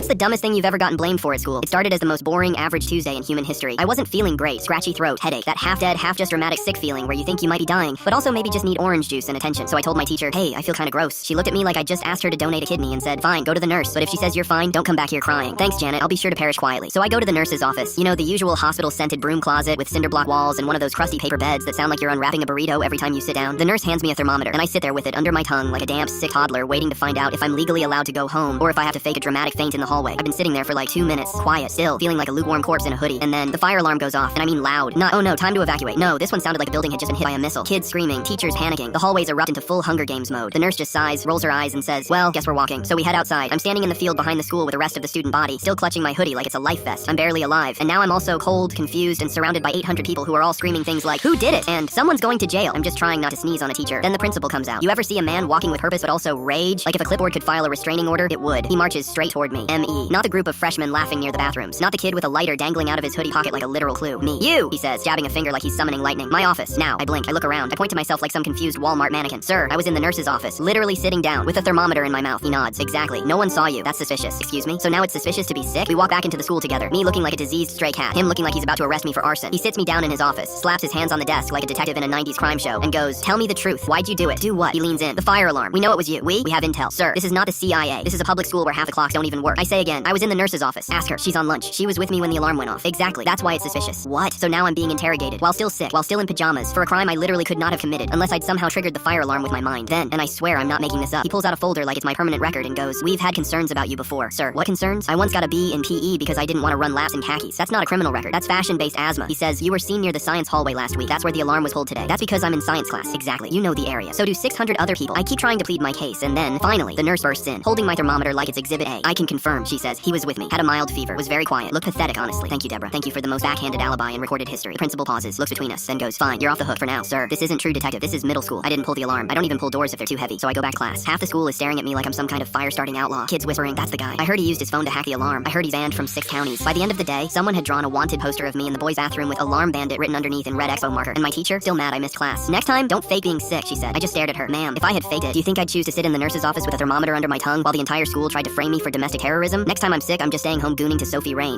What's the dumbest thing you've ever gotten blamed for at school? It started as the most boring, average Tuesday in human history. I wasn't feeling great. Scratchy throat, headache, that half-dead, half-just dramatic sick feeling where you think you might be dying, but also maybe just need orange juice and attention. So I told my teacher, hey, I feel kinda gross. She looked at me like I just asked her to donate a kidney and said, fine, go to the nurse, but if she says you're fine, don't come back here crying. Thanks, Janet, I'll be sure to perish quietly. So I go to the nurse's office. You know, the usual hospital-scented broom closet with cinder block walls and one of those crusty paper beds that sound like you're unwrapping a burrito every time you sit down. The nurse hands me a thermometer, and I sit there with it under my tongue like a damp, sick toddler waiting to find out if I'm legally allowed to go home or if I have to fake a dramatic faint in the hallway. I've been sitting there for like 2 minutes, quiet, still, feeling like a lukewarm corpse in a hoodie, and then the fire alarm goes off, and I mean loud. Not, oh no, time to evacuate. No, this one sounded like a building had just been hit by a missile. Kids screaming, teachers panicking. The hallways erupt into full Hunger Games mode. The nurse just sighs, rolls her eyes, and says, well, guess we're walking. So we head outside. I'm standing in the field behind the school with the rest of the student body, still clutching my hoodie like it's a life vest. I'm barely alive, and now I'm also cold, confused, and surrounded by 800 people who are all screaming things like, who did it? And someone's going to jail. I'm just trying not to sneeze on a teacher. Then the principal comes out. You ever see a man walking with purpose but also rage? Like if a clipboard could file a restraining order, it would. He marches straight toward me. M.E. Not the group of freshmen laughing near the bathrooms. Not the kid with a lighter dangling out of his hoodie pocket like a literal clue. Me. You, he says, jabbing a finger like he's summoning lightning. My office. Now. I blink. I look around. I point to myself like some confused Walmart mannequin. Sir, I was in the nurse's office, literally sitting down with a thermometer in my mouth. He nods. Exactly. No one saw you. That's suspicious. Excuse me? So now it's suspicious to be sick? We walk back into the school together. Me looking like a diseased stray cat. Him looking like he's about to arrest me for arson. He sits me down in his office, slaps his hands on the desk like a detective in a 90s crime show, and goes, tell me the truth. Why'd you do it? Do what? He leans in. The fire alarm. We know it was you. We have intel. Sir, this is not the CIA. This is a public school where half the clocks don't even work. I say again, I was in the nurse's office. Ask her. She's on lunch. She was with me when the alarm went off. Exactly. That's why it's suspicious. What? So now I'm being interrogated, while still sick, while still in pajamas, for a crime I literally could not have committed, unless I'd somehow triggered the fire alarm with my mind. Then, and I swear I'm not making this up, he pulls out a folder like it's my permanent record and goes, we've had concerns about you before. Sir, what concerns? I once got a B in PE because I didn't want to run laps in khakis. That's not a criminal record. That's fashion-based asthma. He says, you were seen near the science hallway last week. That's where the alarm was pulled today. That's because I'm in science class. Exactly. You know the area. So do 600 other people. I keep trying to plead my case, and then, finally, the nurse bursts in, holding my thermometer like it's Exhibit A. I can confirm, she says. He was with me. Had a mild fever. Was very quiet. Looked pathetic, honestly. Thank you, Deborah. Thank you for the most backhanded alibi in recorded history. The principal pauses, looks between us, then goes, fine, you're off the hook for now. Sir, this isn't True Detective. This is middle school. I didn't pull the alarm. I don't even pull doors if they're too heavy. So I go back to class. Half the school is staring at me like I'm some kind of fire-starting outlaw. Kids whispering, that's the guy. I heard he used his phone to hack the alarm. I heard he's banned from 6 counties. By the end of the day, someone had drawn a wanted poster of me in the boys' bathroom with Alarm Bandit written underneath in red expo marker. And my teacher, still mad I missed class. Next time, don't fake being sick, she said. I just stared at her. Ma'am, if I had faked it, do you think I'd choose to sit in the nurse's office with a thermometer under my tongue while the entire school tried to frame me for domestic terrorism? Next time I'm sick, I'm just staying home gooning to Sophie Rain.